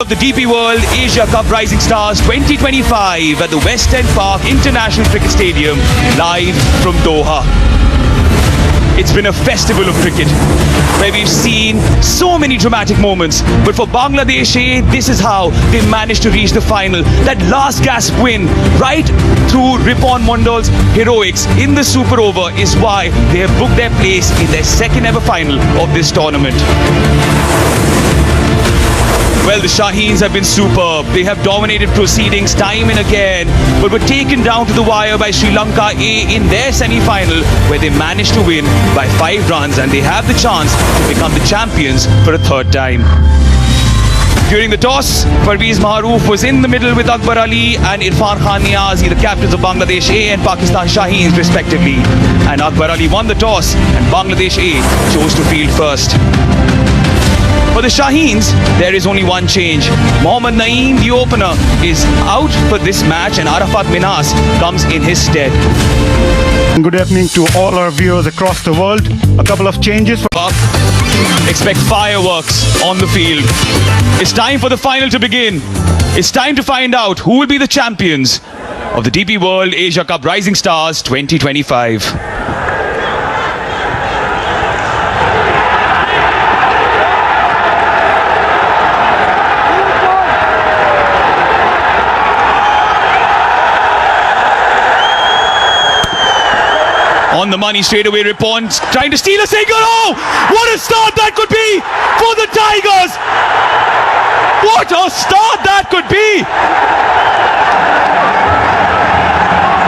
of the DP World Asia Cup Rising Stars 2025 at the West End Park International Cricket Stadium, live from Doha. It's been a festival of cricket where we've seen so many dramatic moments. But for Bangladesh A, this is how they managed to reach the final. That last gasp win right through Ripon Mondal's heroics in the Super Over is why they have booked their place in their second ever final of this tournament. Well, the Shaheens have been superb. They have dominated proceedings time and again, but were taken down to the wire by Sri Lanka A in their semi-final, where they managed to win by 5 runs, and they have the chance to become the champions for a third time. During the toss, Parvez Maharouf was in the middle with Akbar Ali and Irfan Khan Niazi, the captains of Bangladesh A and Pakistan Shaheens respectively. And Akbar Ali won the toss and Bangladesh A chose to field first. For the Shaheens, there is only one change. Mohammad Naeem, the opener, is out for this match and Arafat Minas comes in his stead. Good evening to all our viewers across the world. A couple of changes. Expect fireworks on the field. It's time for the final to begin. It's time to find out who will be the champions of the DP World Asia Cup Rising Stars 2025. On the money straight away, Ripon trying to steal a single. Oh, what a start that could be for the Tigers! What a start that could be!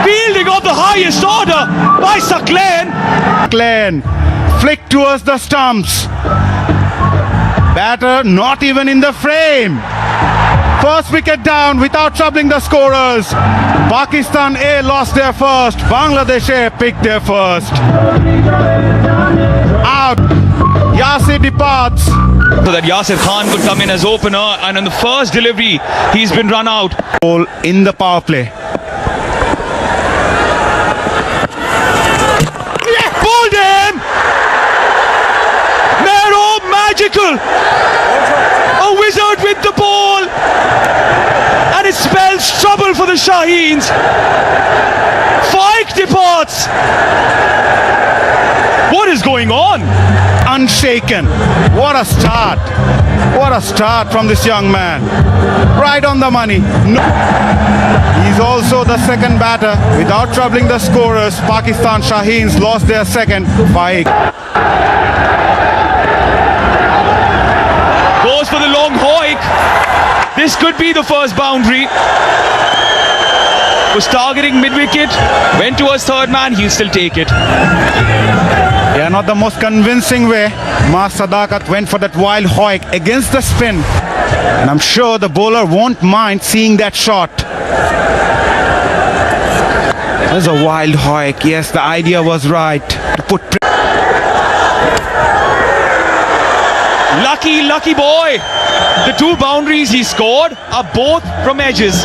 Fielding of the highest order by Saklen. Saklen flick towards the stumps. Batter not even in the frame. First wicket down without troubling the scorers. Pakistan A lost their first. Bangladesh A picked their first. Out. Yasir departs. So that Yasir Khan could come in as opener, and on the first delivery, he's been run out. Ball in the power play. Bowled him! Mero, magical! A wizard with the ball! And it spells trouble for the Shaheens. Faik departs. What is going on? Unshaken. What a start. What a start from this young man. Right on the money. No. He's also the second batter. Without troubling the scorers, Pakistan Shaheens lost their second. Faik goes for the long hoik. This could be the first boundary. Was targeting mid-wicket, went towards third man, he'll still take it. Yeah, not the most convincing way. Mas Sadakat went for that wild hoik against the spin. And I'm sure the bowler won't mind seeing that shot. There's a wild hoik. Yes, the idea was right. To put Lucky boy. The 2 boundaries he scored are both from edges.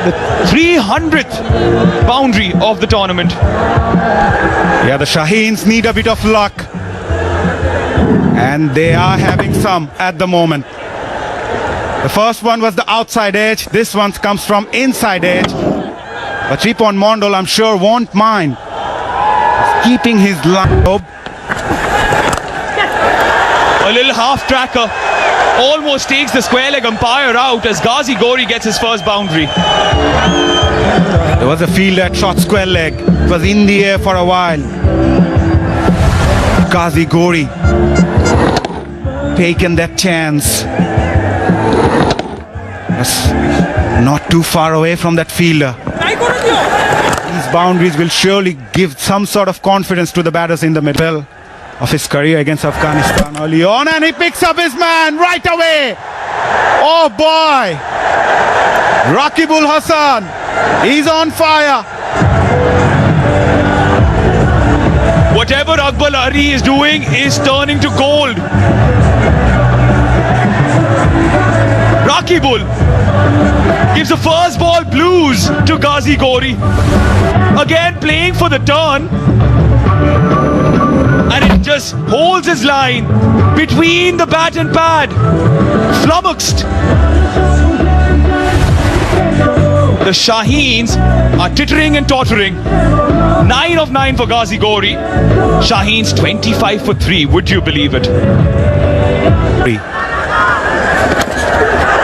The 300th boundary of the tournament. Yeah, the Shaheens need a bit of luck. And they are having some at the moment. The first one was the outside edge. This one comes from inside edge. But Ripon Mondal, I'm sure, won't mind keeping his line. A little half tracker almost takes the square leg umpire out as Ghazi Gori gets his first boundary. There was a field that shot square leg. It was in the air for a while. Ghazi Gori taken that chance. Yes, not too far away from that fielder. These boundaries will surely give some sort of confidence to the batters in the middle of his career against Afghanistan early on, and he picks up his man right away. Oh boy, Rakibul Hassan, he's on fire. Whatever Akbar Ali is doing is turning to gold. Rakibul gives the first ball blues to Ghazi Gori. Again playing for the turn. and it just holds his line between the bat and pad. Flummoxed. The Shaheens are tittering and tottering. 9 of 9 for Ghazi Gori. Shaheens 25 for 3. Would you believe it?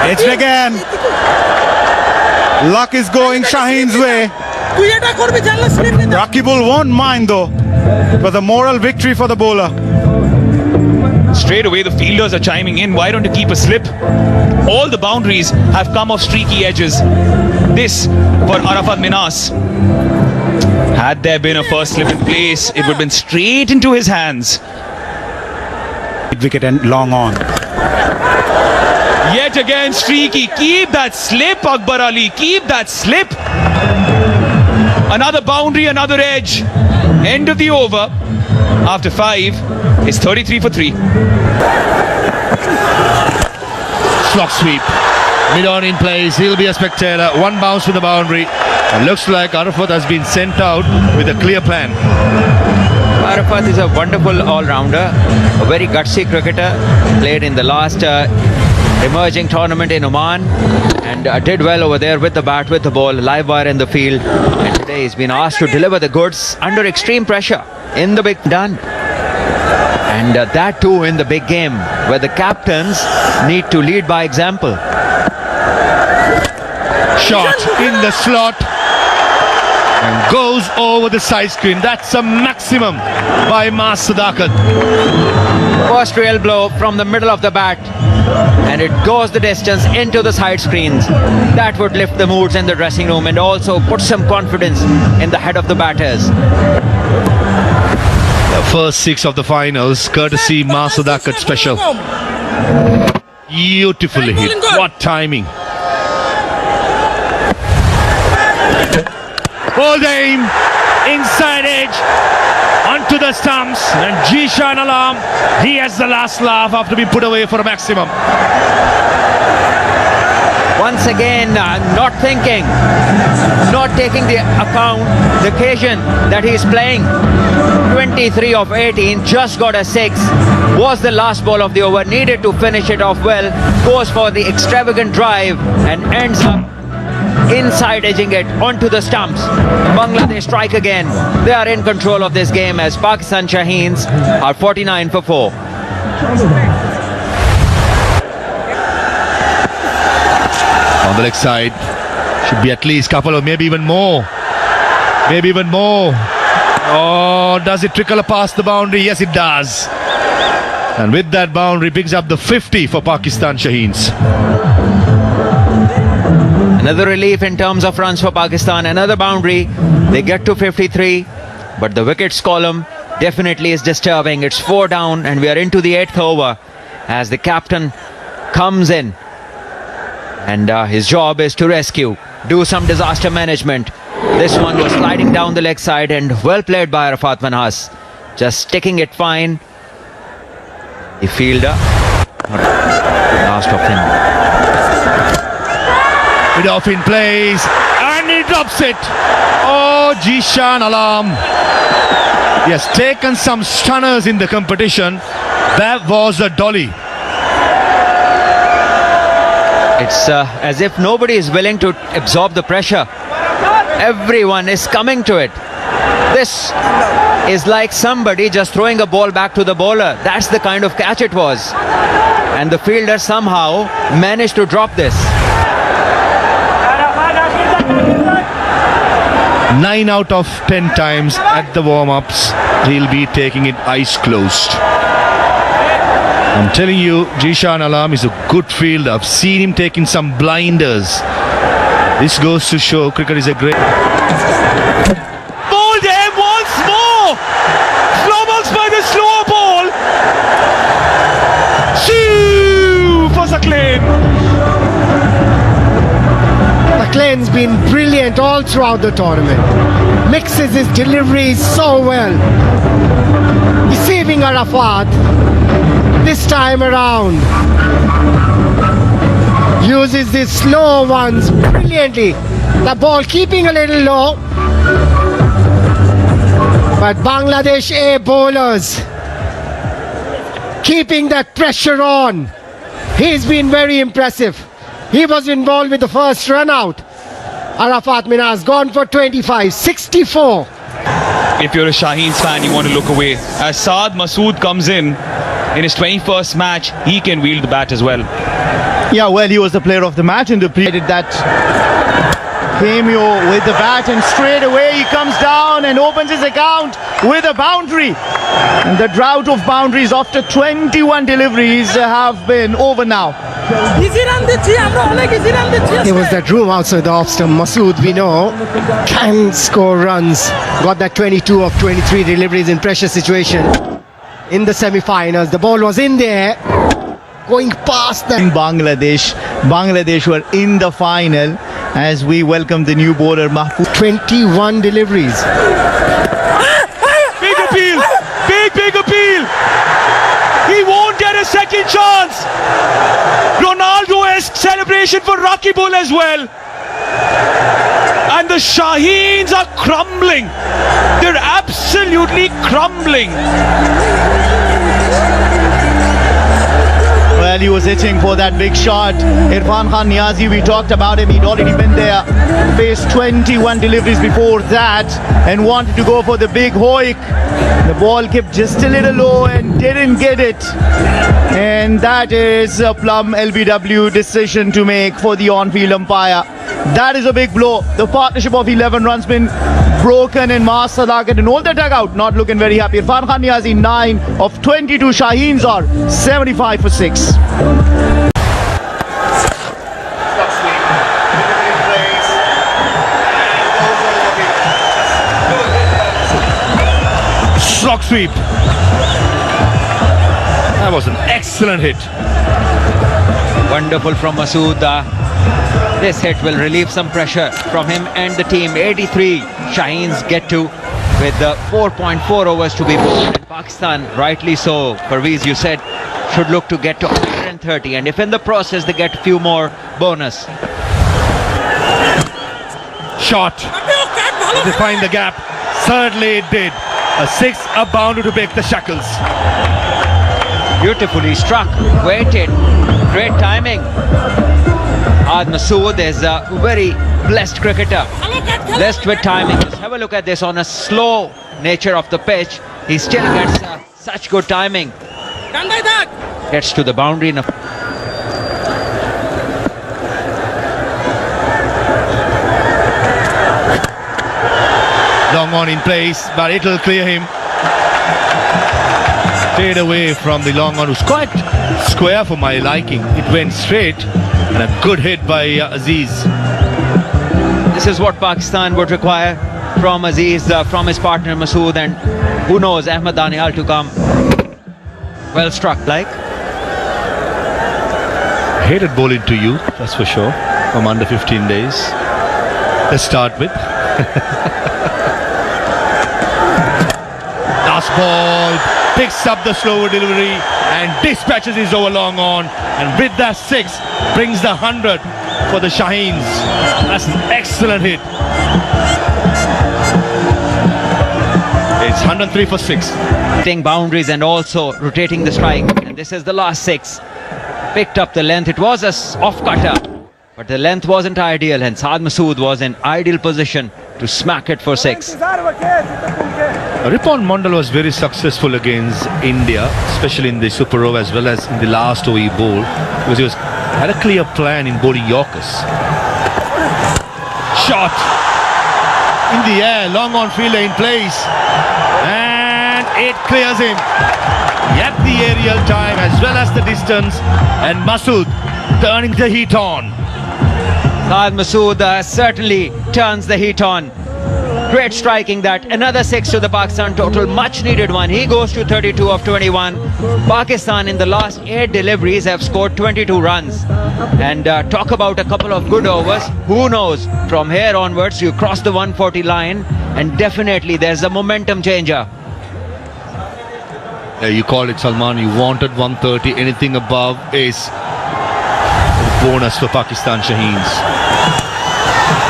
It's again. Luck is going Shaheen's way. Rakibul won't mind though. It was a moral victory for the bowler. Straight away the fielders are chiming in. Why don't you keep a slip? All the boundaries have come off streaky edges. This for Arafat Minas. Had there been a first slip in place, it would have been straight into his hands. Wicket and long on. Yet again streaky. Keep that slip, Akbar Ali. Keep that slip. Another boundary, another edge. End of the over. After 5, it's 33 for 3. Slot sweep. Mid-on in place. He'll be a spectator. One bounce to the boundary. And looks like Arafat has been sent out with a clear plan. Arafat is a wonderful all-rounder, a very gutsy cricketer, played in the last emerging tournament in Oman and did well over there with the bat, with the ball, live wire in the field, and today he's been asked to deliver the goods under extreme pressure in the big done. And that too in the big game where the captains need to lead by example. Shot in the slot and goes over the side screen. That's a maximum by Mas Sadakat. First real blow from the middle of the bat, and it goes the distance into the side screens. That would lift the moods in the dressing room and also put some confidence in the head of the batters. The first 6 of the finals, courtesy Mas Sadakat special. Beautifully hit. What timing. Ball aim, inside edge, onto the stumps, and Jishan Alam, he has the last laugh after being put away for a maximum. Once again, not thinking, not taking the account, the occasion that he's playing. 23 of 18, just got a 6, was the last ball of the over, needed to finish it off well, goes for the extravagant drive and ends up inside edging it onto the stumps. Bangladesh strike again. They are in control of this game as Pakistan Shaheens are 49 for 4. On the leg side, should be at least couple of, maybe even more. Maybe even more. Oh, does it trickle past the boundary? Yes, it does. And with that boundary, picks up the 50 for Pakistan Shaheens. Another relief in terms of runs for Pakistan. Another boundary. They get to 53. But the wickets column definitely is disturbing. It's 4 down and we are into the 8th over as the captain comes in. And his job is to rescue, do some disaster management. This one was sliding down the leg side and well played by Arafat Manhas. Just sticking it fine. The fielder. Last of him. It off in place and he drops it. Oh, Jishan Alam. He has taken some stunners in the competition. That was a dolly. It's as if nobody is willing to absorb the pressure. Everyone is coming to it. This is like somebody just throwing a ball back to the bowler. That's the kind of catch it was. And the fielder somehow managed to drop this. 9 out of 10 times at the warm-ups, he'll be taking it eyes closed. I'm telling you, Jishan Alam is a good fielder. I've seen him taking some blinders. This goes to show cricket is a great... Ball there once more! Flummoxed by the slower ball! Shoo! For Sakleen! McLean's been brilliant all throughout the tournament. Mixes his deliveries so well. Deceiving Arafat this time around. Uses these slow ones brilliantly. The ball keeping a little low. But Bangladesh A bowlers keeping that pressure on. He's been very impressive. He was involved with the first run out. Arafat Minaz gone for 25, 64. If you're a Shaheens fan, you want to look away. As Saad Masood comes in his 21st match, he can wield the bat as well. Yeah, well, he was the player of the match in the pre-did that cameo with the bat, and straight away he comes down and opens his account with a boundary. And the drought of boundaries after 21 deliveries have been over now. It was that room outside the off stump. Masood, we know, can score runs. Got that 22 of 23 deliveries in pressure situation in the semi-finals. The ball was in there, going past In the... Bangladesh were in the final as we welcome the new bowler Mahfouz. 21 deliveries. Big appeal! Big appeal! He won't get a second chance! Ronaldo-esque celebration for Rakibul as well. And the Shaheens are crumbling. They're absolutely crumbling. Well, he was itching for that big shot. Irfan Khan Niazi, we talked about him. He'd already been there, faced 21 deliveries before that, and wanted to go for the big hoik. The ball kept just a little low and didn't get it. And that is a plum LBW decision to make for the on-field umpire. That is a big blow. The partnership of 11 runs been broken, and Maas Sadakat and all the dugout not looking very happy. Irfan Khan Niazi 9 of 22. Shaheens are 75 for 6. Slog sweep. That was an excellent hit. Wonderful from Masood. This hit will relieve some pressure from him and the team. 83 Shaheens get to with 4.4 overs to be bowled. And Pakistan, rightly so, Parveez, you said, should look to get to 130, and if in the process they get a few more bonus. Shot. Did they find the gap? Certainly it did. A 6, a boundary to break the shackles. Beautifully struck, waited, great timing. Masood is a very blessed cricketer, blessed with timing. Just have a look at this. On a slow nature of the pitch, he still gets such good timing. Gets to the boundary in a... Long on in place, but it'll clear him. Stayed away from the long on, who's quite square for my liking. It went straight, and a good hit by Aziz. This is what Pakistan would require from Aziz, from his partner Masood, and who knows, Ahmed Danial to come. Well struck, like. Hated bowling to you, that's for sure, from under 15 days. Let's start with. Last ball, picks up the slower delivery and dispatches his over long on, and with that 6 brings the 100 for the Shaheens. That's an excellent hit. It's 103 for 6. Hitting boundaries and also rotating the strike, and this is the last 6. Picked up the length. It was a off cutter, but the length wasn't ideal, and Saad Masood was in ideal position to smack it for 6. Ripon Mondal was very successful against India, especially in the Super Over as well as in the last OE bowl, because he had a clear plan in bowling Yorkers. Shot in the air, long on fielder in place, and it clears him. Yet the aerial time as well as the distance, and Masood turning the heat on. Saad Masood certainly turns the heat on. Great striking that. Another 6 to the Pakistan total, much needed one. He goes to 32 of 21. Pakistan in the last 8 deliveries have scored 22 runs. And talk about a couple of good overs. Who knows, from here onwards you cross the 140 line, and definitely there's a momentum changer. You call it, Salman. You wanted 130. Anything above is bonus for Pakistan Shaheens.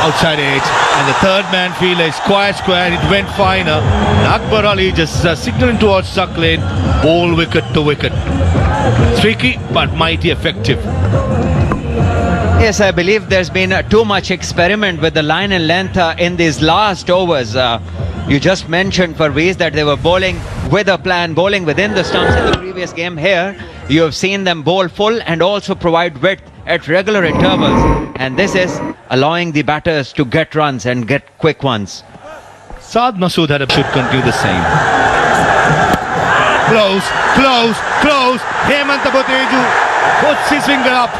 outside edge, and the third man fielder is quite square. It went finer. And Akbar Ali just signaling towards Suck Lane. Ball wicket to wicket. Tricky but mighty effective. Yes, I believe there's been too much experiment with the line and length in these last overs. You just mentioned, Parveez, that they were bowling with a plan, bowling within the stumps in the previous game. Here, you have seen them bowl full and also provide width at regular intervals. And this is allowing the batters to get runs and get quick ones. Saad Masood should continue the same. Close, close, close. Hemant Aboteju puts his finger up.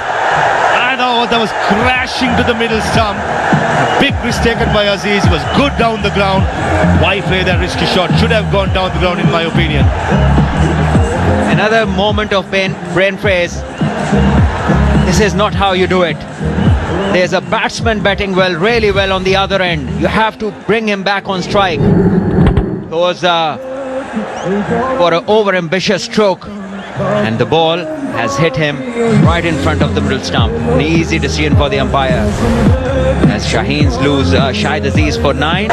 And that was crashing to the middle stump. A big risk taken by Aziz. He was good down the ground. Why play that risky shot? Should have gone down the ground in my opinion. Another moment of brain freeze. This is not how you do it. There's a batsman batting well, really well on the other end. You have to bring him back on strike. It was for an over-ambitious stroke. And the ball has hit him right in front of the middle stump. An easy decision for the umpire. As Shaheens lose Shahid Aziz for 9.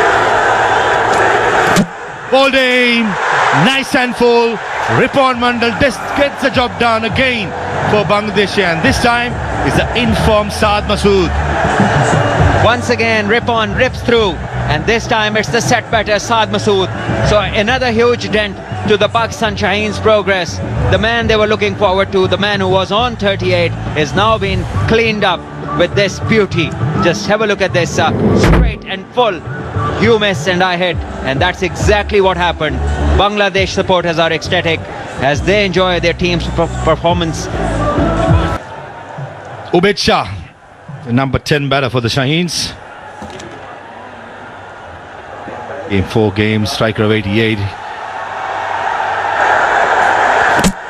Ball aim. Nice and full. Ripon Mandal just gets the job done again for Bangladesh. And this time is the informed Saad Masood. Once again, Ripon rips through. And this time it's the set batter Saad Masood. So another huge dent to the Pakistan Shaheens' progress. The man they were looking forward to, the man who was on 38, is now being cleaned up with this beauty. Just have a look at this, straight and full. You miss and I hit, and that's exactly what happened. Bangladesh supporters are ecstatic as they enjoy their team's performance. Ubaid Shah, the number 10 batter for the Shaheens. In 4 games, striker of 88.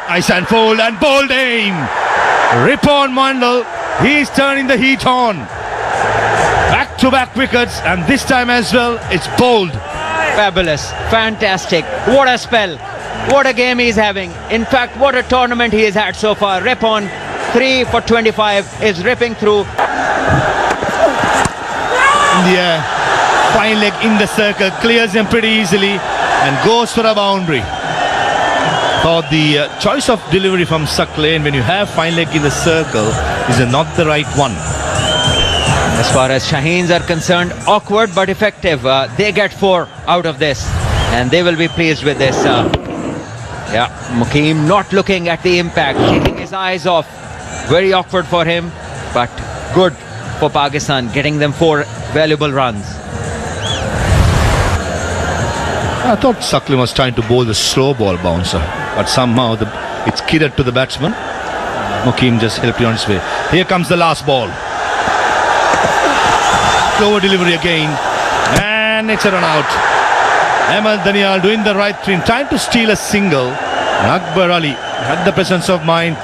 Nice and full and bold aim. Ripon Mandal, he's turning the heat on. Back-to-back wickets, and this time as well, it's bold. Fabulous, fantastic. What a spell. What a game he's having. In fact, what a tournament he has had so far. Ripon, 3 for 25, is ripping through. In the air, fine leg in the circle, clears him pretty easily and goes for a boundary. Thought the choice of delivery from Suck Lane when you have fine leg in the circle is not the right one. As far as Shaheens are concerned, awkward but effective. They get 4 out of this and they will be pleased with this. Mukeem not looking at the impact, taking his eyes off. Very awkward for him, but good for Pakistan, getting them 4 valuable runs. I thought Suck Lane was trying to bowl the slow ball bouncer, but somehow it's kidded to the batsman. Mukeem just helped you on his way. Here comes the last ball. Slower delivery again, and it's a run out. Ahmed Danial doing the right thing, trying to steal a single. And Akbar Ali had the presence of mind,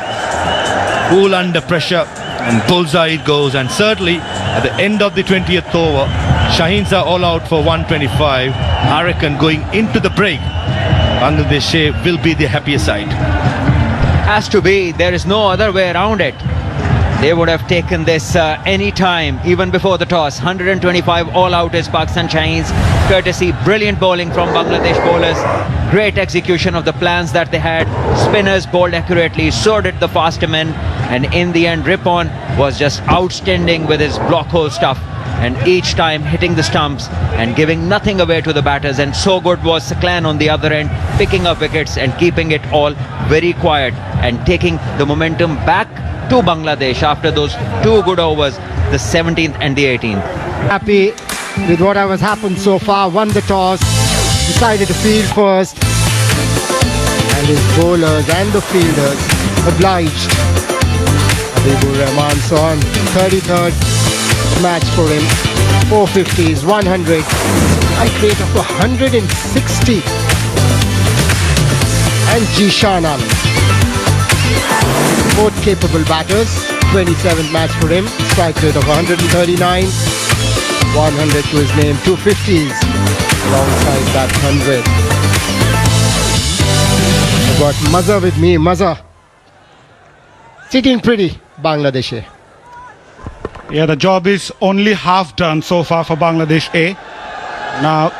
cool under pressure, and bullseye it goes. And certainly at the end of the 20th over, Shaheens are all out for 125. I reckon going into the break, Bangladesh will be the happier side. Has to be, there is no other way around it. They would have taken this any time, even before the toss. 125 all out is Pakistan Shaheens, courtesy brilliant bowling from Bangladesh bowlers. Great execution of the plans that they had. Spinners bowled accurately, so did the faster men. And in the end, Ripon was just outstanding with his block hole stuff. And each time hitting the stumps and giving nothing away to the batters. And so good was Saklan on the other end, picking up wickets and keeping it all very quiet and taking the momentum back to Bangladesh after those 2 good overs, the 17th and the 18th. Happy with what has happened so far. Won the toss, decided to field first, and his bowlers and the fielders obliged. Habibur Rahman's on 33rd match for him. 450s, 100, strike rate of 160. And Jishan Alam, both capable batters. 27th match for him, strike rate of 139, 100 to his name, 250s alongside that 100. I've got Maza with me. Maza, sitting pretty, Bangladesh. Yeah, the job is only half done so far for Bangladesh A. Now,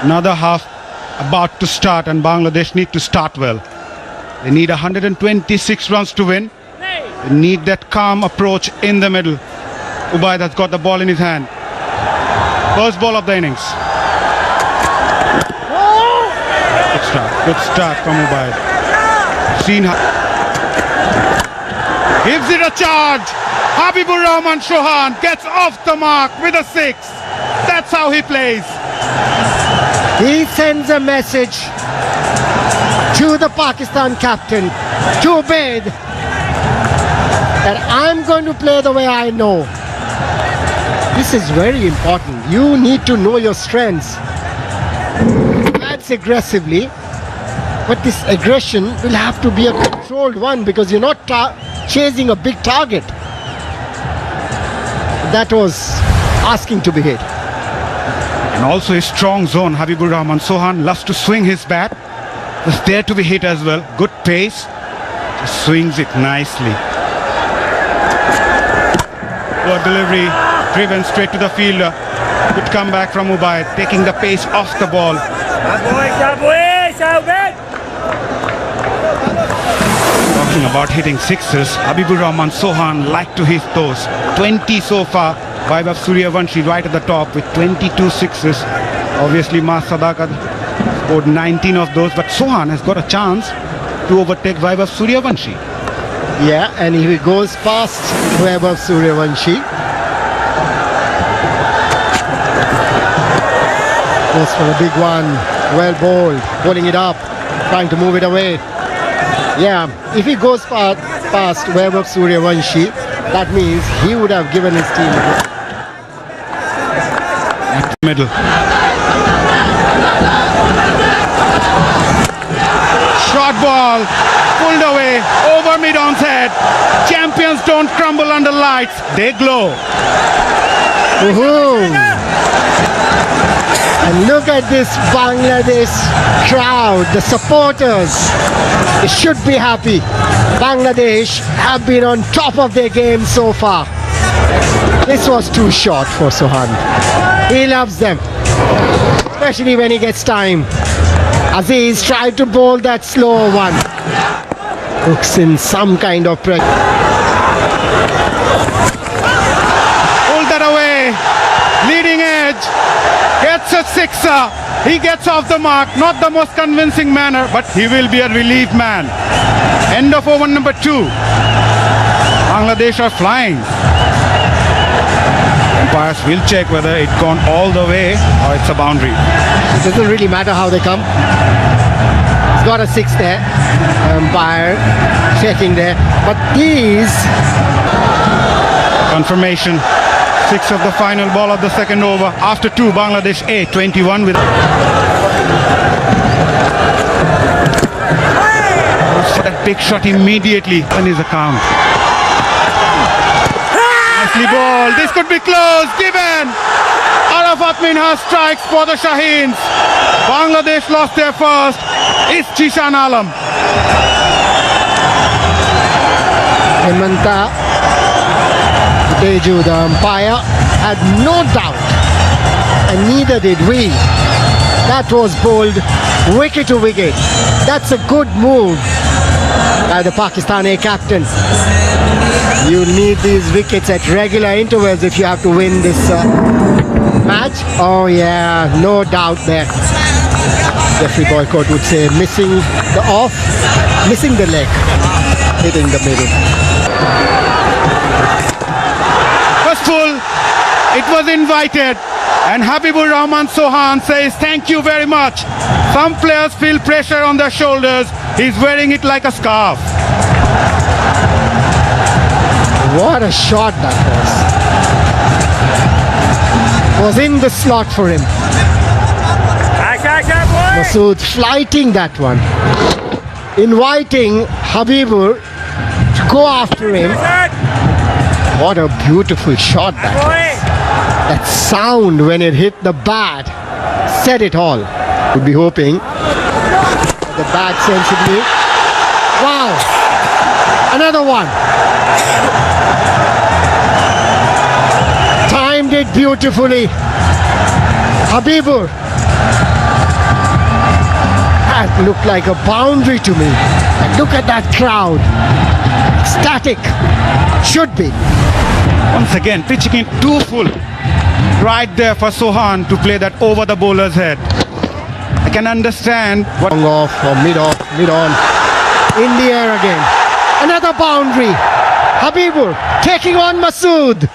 another half about to start, and Bangladesh need to start well. They need 126 runs to win. They need that calm approach in the middle. Ubaid has got the ball in his hand. First ball of the innings. Good start from Ubaid. Gives it a charge. Habibur Rahman Chauhan gets off the mark with a 6. That's how he plays. He sends a message to the Pakistan captain, to Ubaid, that I'm going to play the way I know. This is very important. You need to know your strengths. Bats aggressively, but this aggression will have to be a controlled one because you're not chasing a big target. That was asking to be hit. And also his strong zone. Habibur Rahman Chauhan loves to swing his bat. It's there to be hit as well. Good pace. Just swings it nicely. Good delivery. Driven straight to the fielder. Good comeback from Ubaid. Taking the pace off the ball. Talking about hitting sixes, Habibur Rahman Chauhan like to hit those. 20 so far. Vaibhav Suryavanshi right at the top with 22 sixes. Obviously, Mas Sadakat scored 19 of those, but Chauhan has got a chance to overtake Vaibhav Suryavanshi. Yeah, and he goes past Vaibhav Suryavanshi. Goes for a big one. Well bowled, pulling it up, trying to move it away. Yeah, if he goes past Vaibhav Suryavanshi, that means he would have given his team a good. Middle. Short ball, pulled away, over mid-on's head. Champions don't crumble under lights, they glow. Woohoo! And look at this Bangladesh crowd, the supporters. They should be happy. Bangladesh have been on top of their game so far. This was too short for Chauhan. He loves them, especially when he gets time. Aziz tried to bowl that slow one. Hooks in some kind of pressure. Pull that away, leading edge, gets a sixer. He gets off the mark, not the most convincing manner, but he will be a relief man. End of over number 2. Bangladesh are flying. Umpires will check whether it's gone all the way or it's a boundary. It doesn't really matter how they come. He's got a 6 there. Umpire checking there. But these... Confirmation. 6 of the final ball of the second over. After 2, Bangladesh A 21 with... For that big shot immediately in his account. Nicely ball. This could be close. Given. Arafat Minhas strikes for the Shaheens. Bangladesh lost their first. It's Jishan Alam. Hemanta Teju, the umpire, had no doubt, and neither did we. That was bowled wicket to wicket. That's a good move by the Pakistani captain. You need these wickets at regular intervals if you have to win this match. Oh yeah, no doubt there. Jeffrey Boycott would say missing the off, missing the leg, hitting the middle. Was full. It was invited. And Habibur Rahman Chauhan says thank you very much. Some players feel pressure on their shoulders. He's wearing it like a scarf. What a shot that was. Was in the slot for him. Masood flighting that one. Inviting Habibur to go after him. What a beautiful shot that was. That sound when it hit the bat said it all. Would be hoping the bat sensibly. Wow! Another one. it beautifully. Habibur. That looked like a boundary to me. And look at that crowd. Static. Should be. Once again, pitching it too full. Right there for Sohan to play that over the bowler's head. I can understand what. Long off or mid on. In the air again. Another boundary. Habibur taking on Masood.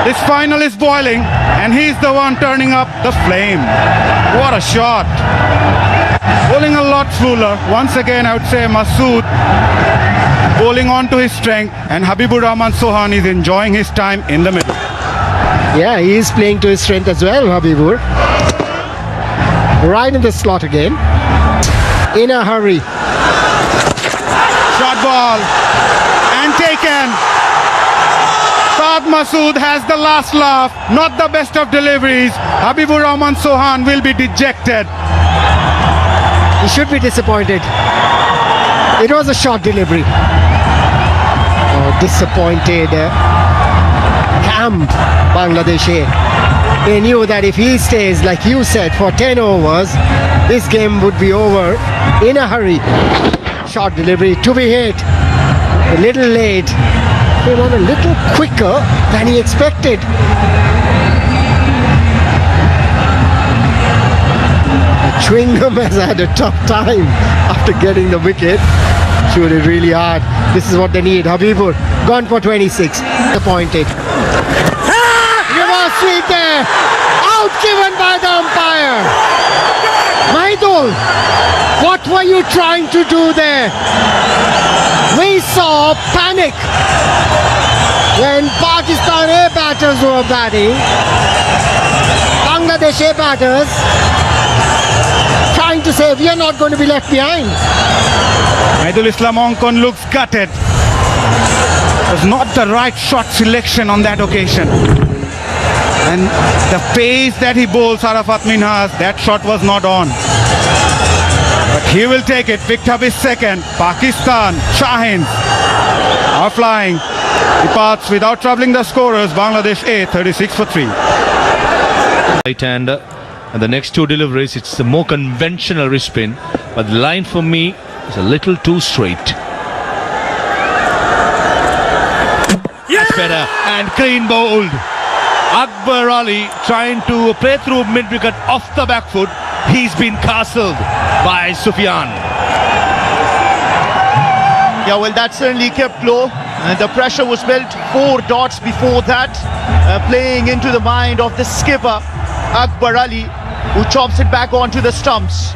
This final is boiling, and he's the one turning up the flame. What a shot. Bowling a lot fuller. Once again, I would say Masood bowling on to his strength, and Habibur Rahman Sohan is enjoying his time in the middle. Yeah, he is playing to his strength as well, Habibur. Right in the slot again. In a hurry. Shot ball. And taken. Saad Masood has the last laugh. Not the best of deliveries. Habibur Rahman Sohan will be dejected. He should be disappointed. It was a short delivery. Oh, disappointed camp Bangladesh. They knew that if he stays, like you said, for 10 overs, this game would be over in a hurry. Short delivery to be hit. A little late. Came on a little quicker than he expected. Chewingham has had a tough time after getting the wicket. Shoot it really hard. This is what they need. Habibur gone for 26. Disappointed. Reverse sweep there. Out given by the umpire. Maidul, what were you trying to do there? We saw panic when Pakistan A batters were batting. Bangladesh A batters trying to say we are not going to be left behind. Maidul Islam Onkon looks gutted. It was not the right shot selection on that occasion. And the pace that he bowls Arafat Minhas, that shot was not on. But he will take it. Picked up his second. Pakistan, Shaheen are flying. Departs without troubling the scorers. Bangladesh A, 36 for 3. Right-hander. And the next two deliveries, it's the more conventional wrist spin. But the line for me is a little too straight. That's better. And clean bowled. Akbar Ali trying to play through mid-wicket off the back foot. He's been castled by Sufyan. Yeah, well, that certainly kept low. The pressure was built 4 dots before that, playing into the mind of the skipper, Akbar Ali, who chops it back onto the stumps.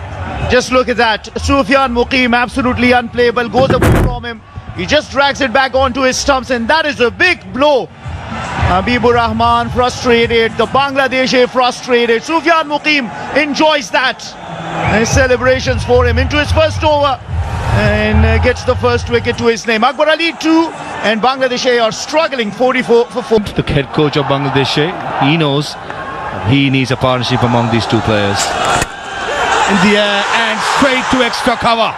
Just look at that. Sufyan Muqim, absolutely unplayable, goes away from him. He just drags it back onto his stumps, and that is a big blow. Habibur Rahman frustrated, the Bangladesh frustrated. Sufyan Muqim enjoys that. And celebrations for him into his first over and gets the first wicket to his name. Akbar Ali 2 and Bangladesh are struggling 44 for 4. The head coach of Bangladesh, he knows he needs a partnership among these two players. In the air and straight to extra cover.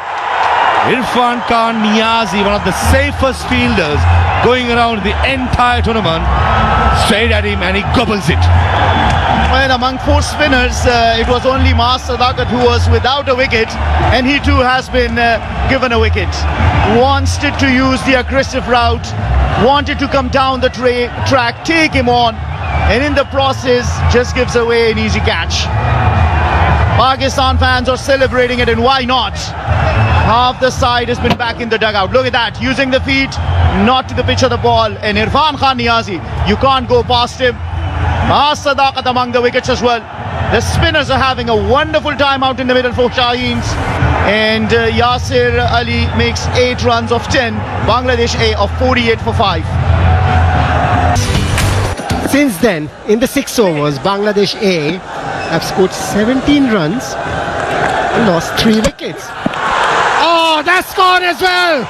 Irfan Khan Niazi, one of the safest fielders going around the entire tournament, straight at him and he gobbles it. Well, among 4 spinners, it was only Mas Sadakat who was without a wicket, and he too has been given a wicket. Wanted to use the aggressive route, wanted to come down the track, take him on, and in the process just gives away an easy catch. Pakistan fans are celebrating it, and why not? Half the side has been back in the dugout. Look at that, using the feet, not to the pitch of the ball. And Irfan Khan Niazi, you can't go past him. Sadaqat among the wickets as well. The spinners are having a wonderful time out in the middle for Shaheens. And Yasir Ali makes 8 runs of 10. Bangladesh A of 48 for 5. Since then, in the 6 overs, Bangladesh A have scored 17 runs and lost 3 wickets. Oh, that's gone as well.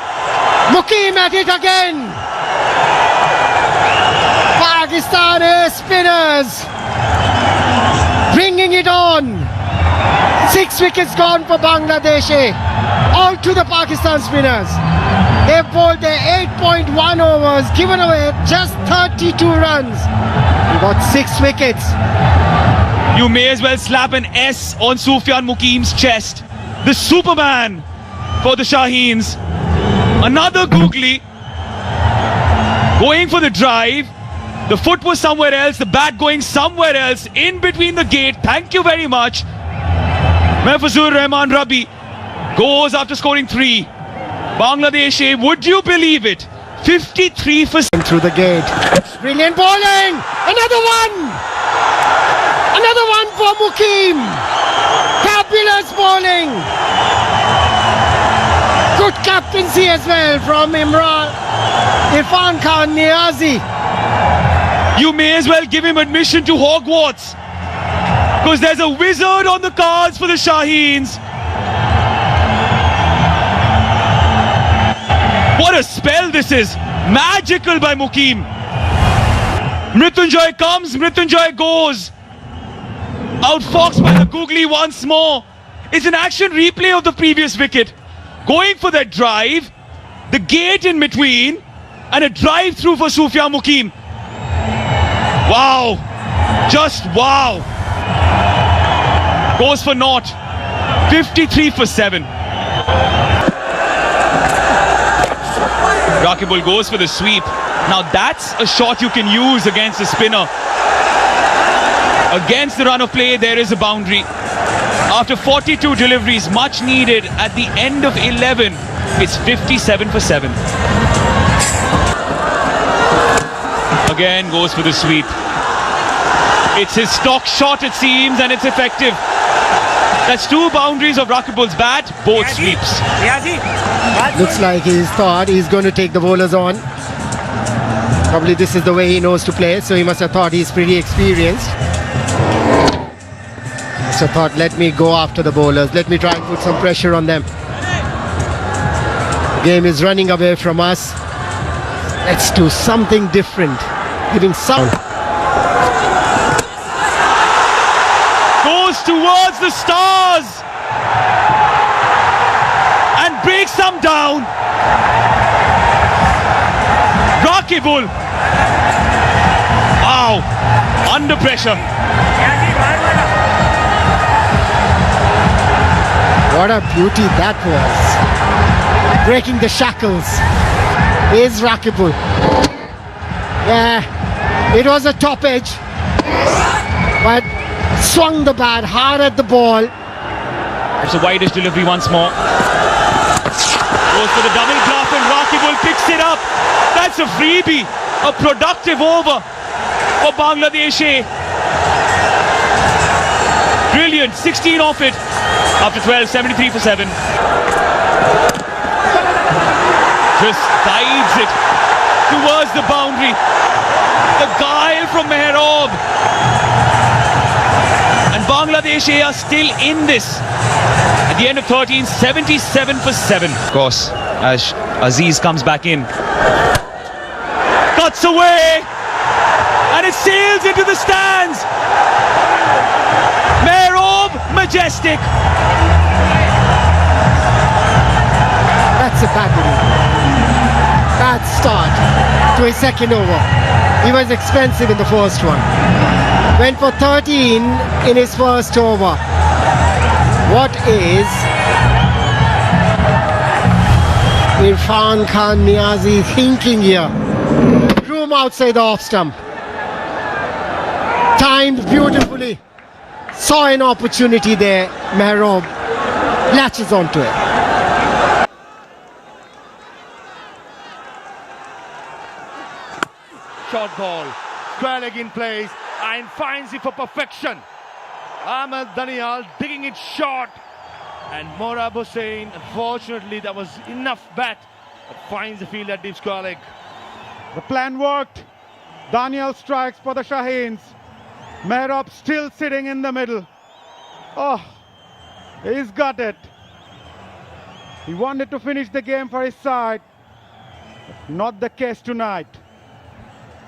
Muqim at it again. Pakistan A spinners bringing it on. 6 wickets gone for Bangladesh A. All to the Pakistan spinners. They've bowled their 8.1 overs, given away just 32 runs. He got 6 wickets. You may as well slap an S on Sufyan Muqim's chest. The Superman for the Shaheens. Another googly. Going for the drive. The foot was somewhere else. The bat going somewhere else. In between the gate. Thank you very much. Mahfuzur Rahman Rabi goes after scoring 3. Bangladesh, would you believe it? 53 for... Through the gate. Brilliant bowling! Another one! Another one for Muqim! Fabulous bowling! Good captaincy as well from Irfan Khan Niazi. You may as well give him admission to Hogwarts, because there's a wizard on the cards for the Shaheens. What a spell this is. Magical by Muqim. Mrityunjay comes, Mrityunjay goes. Outfoxed by the googly once more. It's an action replay of the previous wicket. Going for that drive, the gate in between, and a drive through for Sufyan Muqim. Wow. Just wow. Goes for naught. 53 for 7. Rakibul goes for the sweep. Now that's a shot you can use against a spinner. Against the run of play, there is a boundary. After 42 deliveries, much needed at the end of 11, it's 57 for 7. Again goes for the sweep. It's his stock shot, it seems, and it's effective. That's 2 boundaries of Rakibul's bat, both sweeps. Looks like he's thought he's going to take the bowlers on. Probably this is the way he knows to play, so he must have thought he's pretty experienced. So thought, let me go after the bowlers, let me try and put some pressure on them. The game is running away from us. Let's do something different, giving some. Goes towards the stars and breaks them down. Rakibul. Wow. Under pressure. What a beauty that was. Breaking the shackles is Rakibul. Yeah, it was a top edge, but swung the bat hard at the ball. It's a widest delivery once more. Goes for the double bluff and Rakibul picks it up. That's a freebie. A productive over for Bangladesh. Brilliant. 16 off it. After 12, 73 for 7. Just guides it towards the boundary. The guile from Mehrab. And Bangladesh are still in this. At the end of 13, 77 for 7. Of course, as Aziz comes back in. Cuts away. And it sails into the stands. Mehrab, majestic. That's a bad start to his second over. He was expensive in the first one. Went for 13 in his first over. What is Irfan Khan Niazi thinking here? Drew him outside the off stump. Timed beautifully. Saw an opportunity there. Mehrab latches onto it. Short ball. Square leg in place and finds it for perfection. Ahmed Danial digging it short. And Morab Hussain, unfortunately, that was enough bat, but finds the field at deep square leg. The plan worked. Daniel strikes for the Shaheens. Mehrab still sitting in the middle. Oh, he's got it. He wanted to finish the game for his side. Not the case tonight.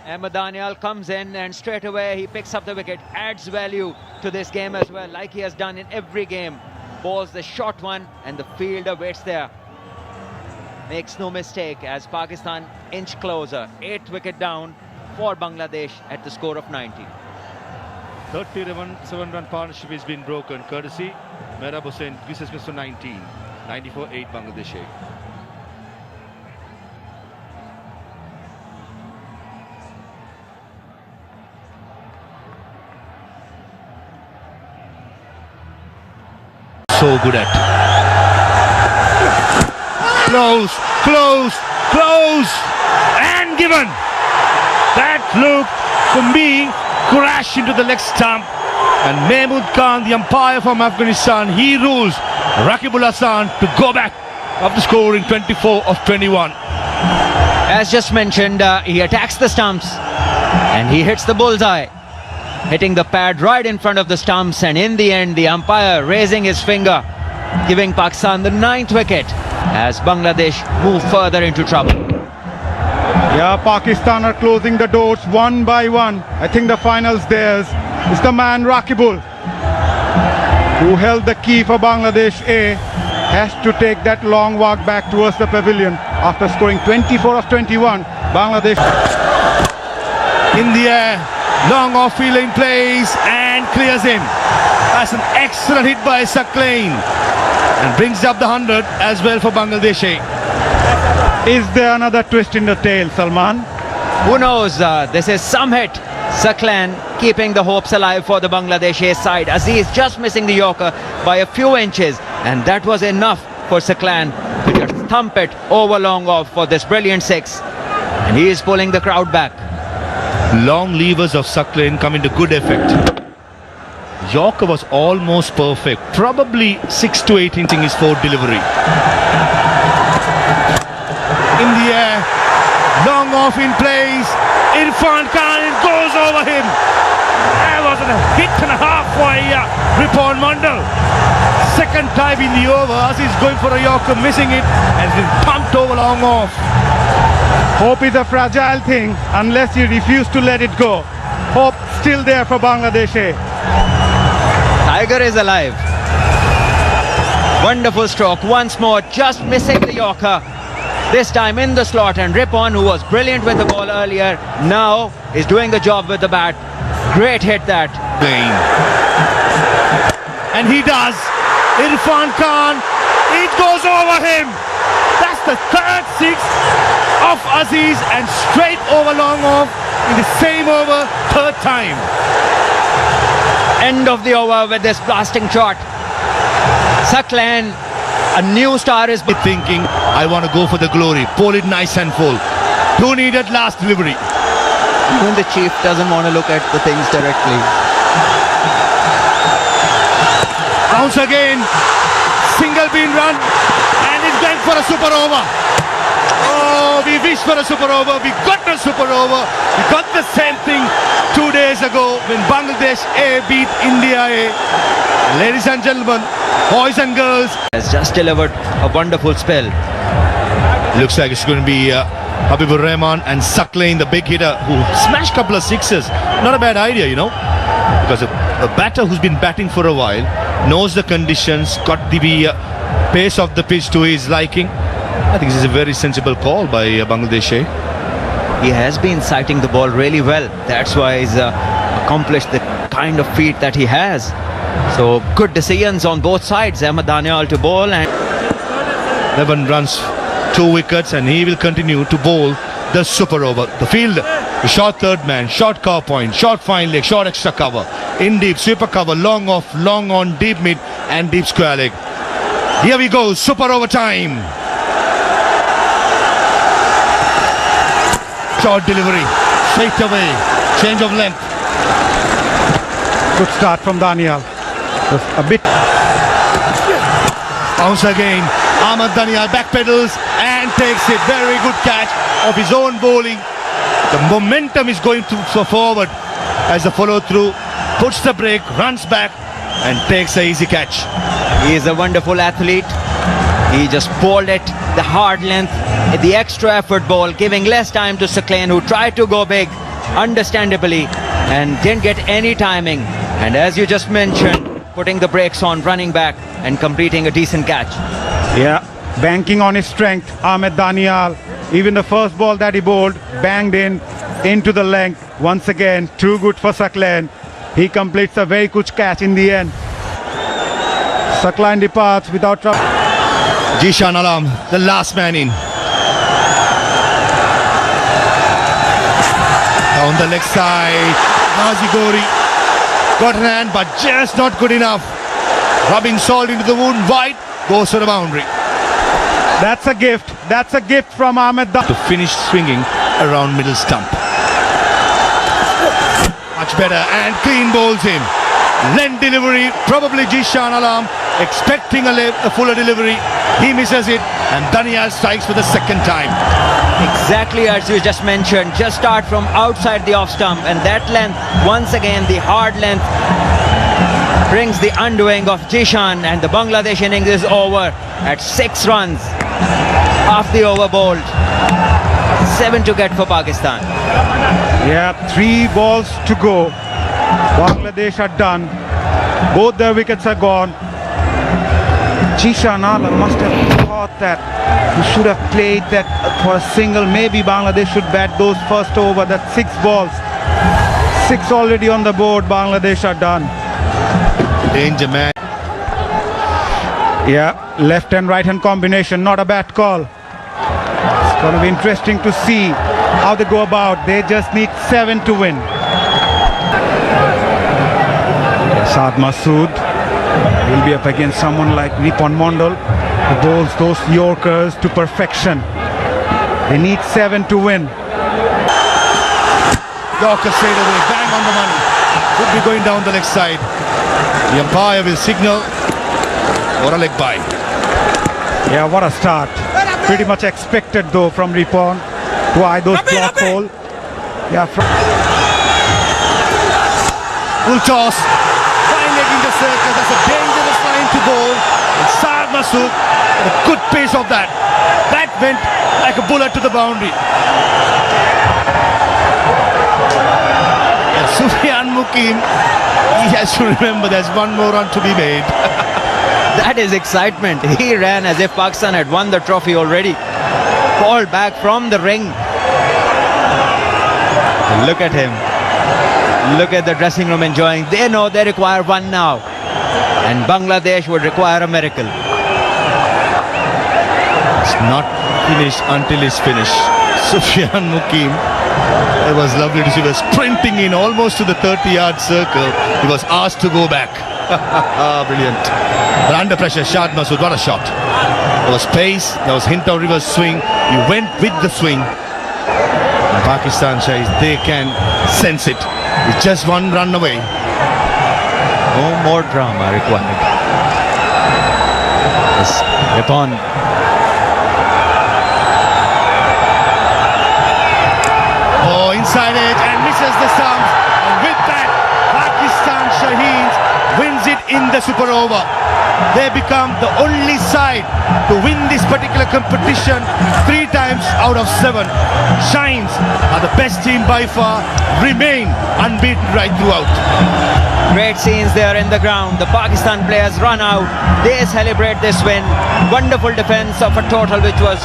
Ahmed Daniel comes in and straight away he picks up the wicket, adds value to this game as well, like he has done in every game. Balls the short one and the fielder waits there. makes no mistake as Pakistan inch closer. 8th wicket down for Bangladesh at the score of 90. 37-7 run partnership has been broken courtesy Mehrab Hussain. This is Mr. 19. 94-8 Bangladesh. So good at. Close, and given. That look for me crashed into the leg stump, and Mahmood Khan, the umpire from Afghanistan, he rules Rakibul Hasan to go back after scoring 24 of 21. As just mentioned, he attacks the stumps and he hits the bullseye, hitting the pad right in front of the stumps, and in the end the umpire raising his finger, giving Pakistan the 9th wicket as Bangladesh move further into trouble. Yeah, Pakistan are closing the doors one by one. I think the final's theirs. It's the man Rakibul, who held the key for Bangladesh A, has to take that long walk back towards the pavilion after scoring 24 of 21. Bangladesh In the air, long off-field lane plays and clears him. That's an excellent hit by Saklain and brings up the 100 as well for Bangladesh. Is there another twist in the tail, Salman? Who knows, this is some hit. Saklan keeping the hopes alive for the Bangladesh side. Aziz just missing the Yorker by a few inches, and that was enough for Saklan to just thump it over long off for this brilliant 6, and he is pulling the crowd back. Long levers of Saklain come into good effect. Yorker was almost perfect, probably 6 to 8 inching his 4th delivery. In the air, long off in plays, Irfan Khan, it goes over him. That was a hit and a half for Ripon Mandal. Second time in the over, as he's going for a Yorker, missing it, and he's been pumped over long off. Hope is a fragile thing unless you refuse to let it go. Hope still there for Bangladesh A. Tiger is alive. Wonderful stroke once more, just missing the Yorker. This time in the slot, and Ripon, who was brilliant with the ball earlier, now is doing the job with the bat. Great hit that. And he does. Irfan Khan, it goes over him. That's the 3rd 6 of Aziz, and straight over long off in the same over, 3rd time. End of the over with this blasting shot. Saklan, a new star is Thinking, I want to go for the glory. Pull it nice and full. 2 needed last delivery. Even the chief doesn't want to look at the things directly. Bounce again. Single bean run. And it's going for a super over. Oh, we wish for a super over. We got a super over. We got the same thing 2 days ago when Bangladesh A beat India A. Ladies and gentlemen, boys and girls, has just delivered a wonderful spell. looks like it's going to be Habibur Rahman and Saklain, the big hitter, who smashed a couple of sixes. Not a bad idea, you know, because a batter who's been batting for a while, knows the conditions, got the pace of the pitch to his liking. I think this is a very sensible call by Bangladesh. He has been sighting the ball really well. That's why he's accomplished the kind of feat that he has. So good decisions on both sides. Ahmed Daniel to bowl, and 11 runs, 2 wickets, and he will continue to bowl the super over. The field, the short third man, short cover point, short fine leg, short extra cover, in deep, sweeper cover, long off, long on, deep mid, and deep square leg. Here we go, super over time. Short delivery, straight away, change of length. Good start from Daniel. Just a bit. Bounce again. Ahmed Daniel backpedals and takes it. Very good catch of his own bowling. The momentum is going so forward as the follow through puts the break, runs back, and takes an easy catch. he is a wonderful athlete. He just bowled it, the hard length, the extra effort ball, giving less time to Saklan, who tried to go big, understandably, and didn't get any timing. And as you just mentioned, putting the brakes on, running back, and completing a decent catch. Yeah, banking on his strength. Ahmed Danial, even the first ball that he bowled, banged into the length. Once again, too good for Saklan. He completes a very good catch in the end. Saklan departs without trouble. Jishan Alam, the last man in. Down the leg side, Nazi Gori got an hand but just not good enough. Rubbing salt into the wound, wide, goes for the boundary. That's a gift. That's a gift from Ahmed Danial. To finish swinging around middle stump. Much better and clean bowls him. Length delivery, probably Jishan Alam expecting a fuller delivery. He misses it and Daniel strikes for the second time. Exactly as you just mentioned, just start from outside the off stump, and that length, once again the hard length, brings the undoing of Jishan, and the Bangladesh innings is over at 6 runs. Half the over bowled, 7 to get for Pakistan. Yeah, 3 balls to go. Bangladesh are done. Both their wickets are gone. Jishan Alam must have thought that he should have played that for a single. Maybe Bangladesh should bat those first over. That 6 balls. 6 already on the board. Bangladesh are done. Danger man. Yeah, left and right hand combination. Not a bad call. It's going to be interesting to see how they go about. They just need 7 to win. Saad Masood will be up against someone like Ripon Mondal, who bowls those Yorkers to perfection. They need 7 to win. Yorker straight away, bang on the money. Could be going down the leg side. The umpire will signal for a leg bye. Yeah, what a start. Pretty much expected though from Ripon to eye those block hole. Yeah, Full toss. Fine leg in the circle. That's a dangerous line to bowl. And Saad Masood, a good pace of that. That went like a bullet to the boundary. And Sufyan Mukim, he has to remember there's one more run to be made. That is excitement. He ran as if Pakistan had won the trophy already. Called back from the ring. Look at him. Look at the dressing room enjoying. They know they require one now. And Bangladesh would require a miracle. It's not finished until it's finished. Sufyan Mukim, it was lovely to see. He was sprinting in almost to the 30-yard circle. He was asked to go back. Brilliant. But under pressure, Shad Masood, what a shot. There was pace, there was hint of reverse swing. He went with the swing. And Pakistan says they can sense it. It's just one run away. No more drama required. Yes, Ripon. Oh, inside it and misses the stump. And with that, Pakistan Shaheens wins it in the super over. They become the only side to win this particular competition 3 times out of 7. Shines are the best team by far, remain unbeaten right throughout. Great scenes there in the ground. The Pakistan players run out. They celebrate this win. Wonderful defense of a total which was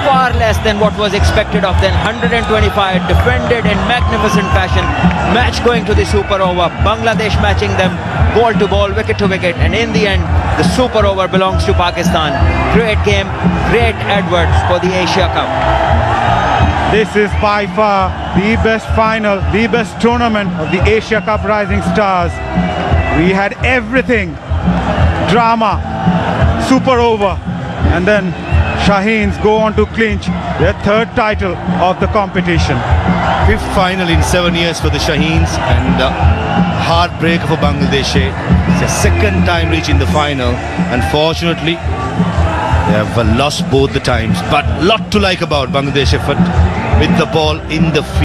far less than what was expected of them. 125 defended in magnificent fashion. Match going to the super over. Bangladesh matching them ball to ball, wicket to wicket. And in the end, the super over belongs to Pakistan. Great game, great Edwards for the Asia Cup. This is by far the best final, the best tournament of the Asia Cup Rising Stars. We had everything. Drama, super over, and then Shaheens go on to clinch their 3rd title of the competition. 5th final in 7 years for the Shaheens and heartbreak for Bangladesh. It's their 2nd time reaching the final. Unfortunately, they have lost both the times. But lot to like about Bangladesh effort with the ball in the field.